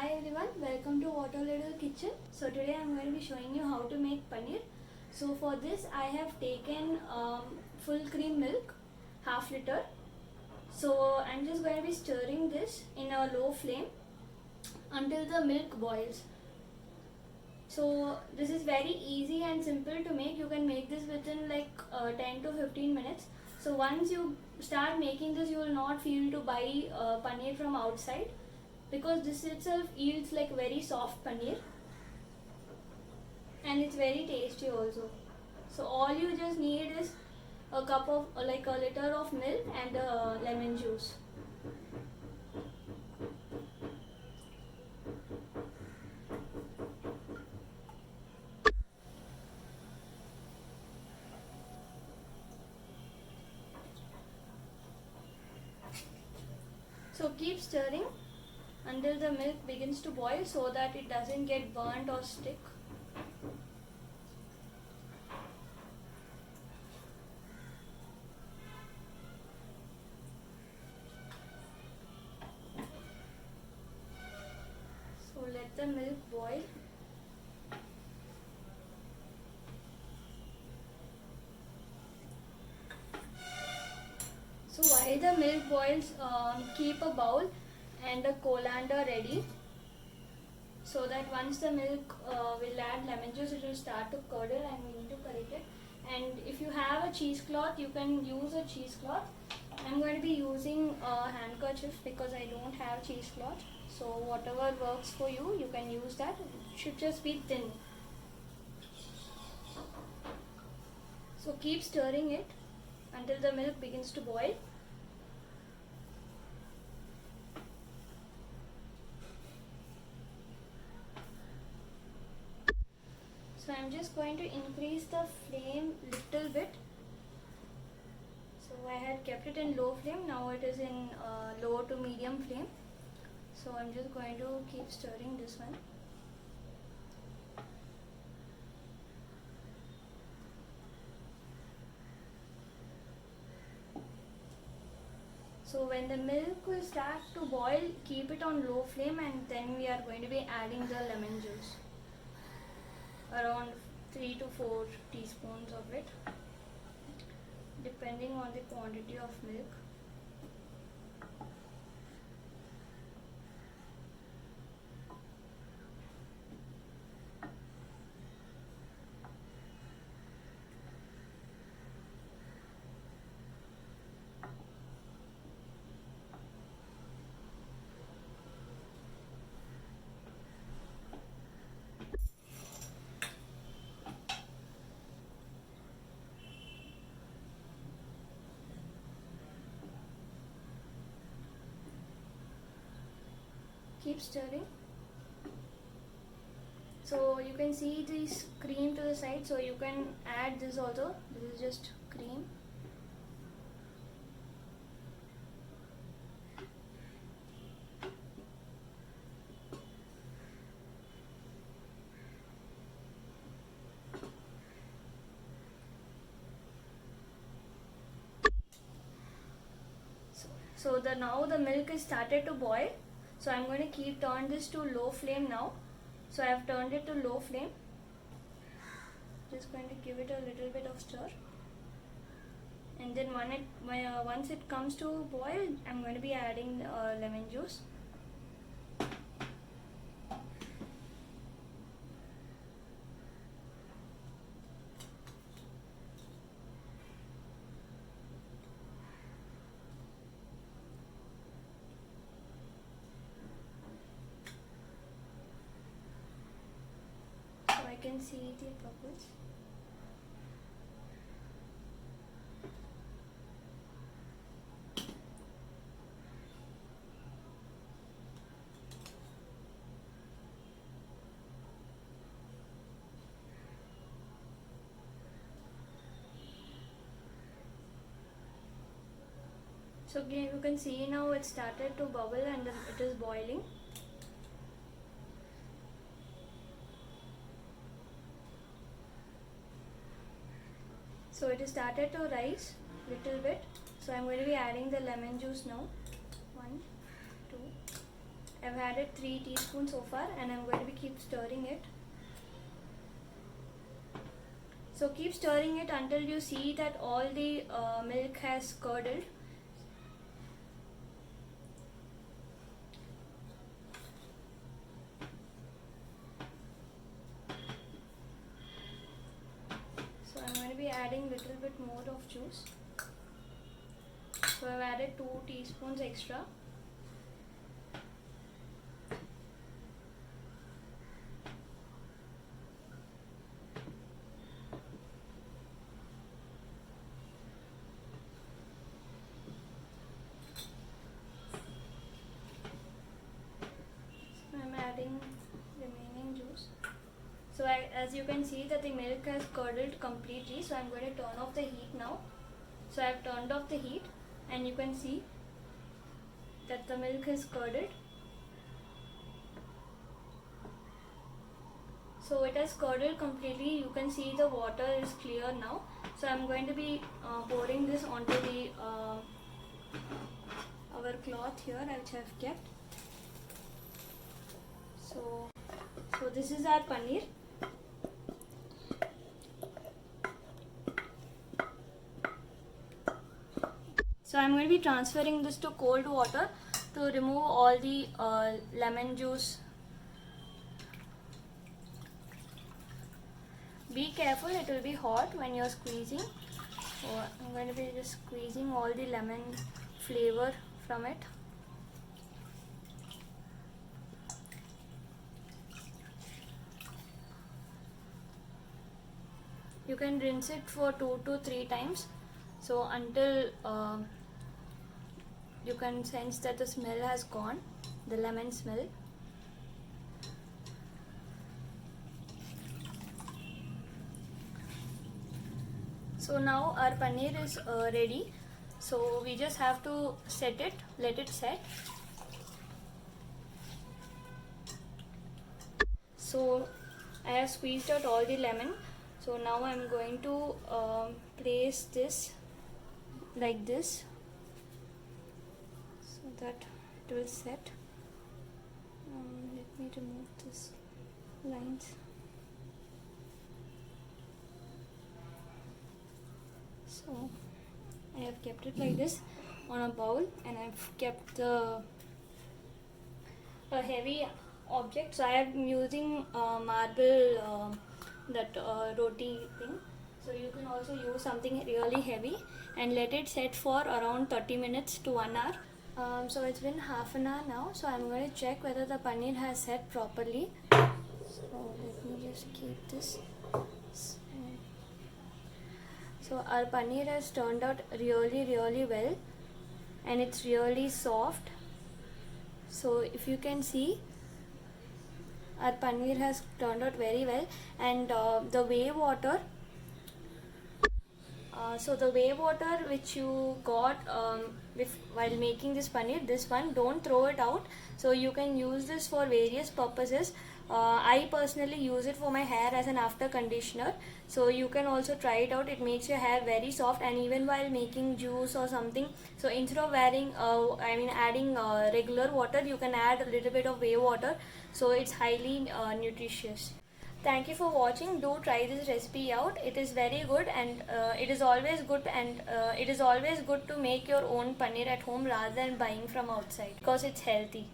Hi everyone, welcome to Auto Little Kitchen. So today I'm going to be showing you how to make paneer. So for this I have taken full cream milk, half liter. So I'm just going to be stirring this in a low flame until the milk boils. So this is very easy and simple to make. You can make this within like 10 to 15 minutes. So once you start making this, you will not feel to buy paneer from outside, because this itself yields like very soft paneer and it's very tasty also. So all you just need is a cup of like a liter of milk and lemon juice. So keep stirring until the milk begins to boil so that it doesn't get burnt or stick. So let the milk boil. So while the milk boils, keep a bowl and a colander ready, so that once the milk will add lemon juice, it will start to curdle and we need to correct it. And if you have a cheesecloth, you can use a cheesecloth. I'm going to be using a handkerchief because I don't have cheesecloth. So whatever works for you, you can use that. It should just be thin. So keep stirring it until the milk begins to boil. So I'm just going to increase the flame little bit. So I had kept it in low flame, now it is in low to medium flame. So I'm just going to keep stirring this one. So when the milk will start to boil, keep it on low flame, and then we are going to be adding the lemon juice. Around 3 to 4 teaspoons of it, depending on the quantity of milk. Keep stirring. So you can see this cream to the side, so you can add this also. This is just cream. So now the milk is started to boil. So I'm going to turn this to low flame now. So I have turned it to low flame. Just going to give it a little bit of stir. And then once it comes to boil, I'm going to be adding lemon juice. So I can see the bubbles. So again, you can see now it started to bubble and it is boiling. So it is started to rise little bit. So I'm going to be adding the lemon juice now. 1, 2. I've I've added 3 teaspoons so far, and I'm going to be keep stirring it. So keep stirring it until you see that all the milk has curdled. So I'm going to be adding little bit more of juice. So I've added 2 teaspoons extra. Adding remaining juice. So as you can see that the milk has curdled completely, so I'm going to turn off the heat now. So I have turned off the heat, and you can see that the milk is curdled. So it has curdled completely. You can see the water is clear now. So I'm going to be pouring this onto the our cloth here which I have kept. So this is our paneer. So I'm going to be transferring this to cold water to remove all the lemon juice. Be careful, it will be hot when you're squeezing. So I'm going to be just squeezing all the lemon flavor from it. You can rinse it for 2 to 3 times, so until you can sense that the smell has gone, the lemon smell. So now our paneer is ready. So we just have to set it, let it set. So I have squeezed out all the lemon. So now I'm going to place this like this so that it will set. Let me remove this lines. So I have kept it like this on a bowl, and I've kept a heavy object. So I am using marble roti thing. So you can also use something really heavy and let it set for around 30 minutes to 1 hour. So it's been half an hour now, so I'm going to check whether the paneer has set properly. So let me just keep this. So our paneer has turned out really well, and it's really soft. So if you can see, our paneer has turned out very well, and the whey water. So the whey water which you got while making this paneer, this one, don't throw it out. So you can use this for various purposes. I personally use it for my hair as an after conditioner. So you can also try it out. It makes your hair very soft, and even while making juice or something, so instead of adding regular water, you can add a little bit of whey water. So it's highly nutritious. Thank you for watching. Do try this recipe out. It is very good, and it is always good to make your own paneer at home rather than buying from outside, because it's healthy.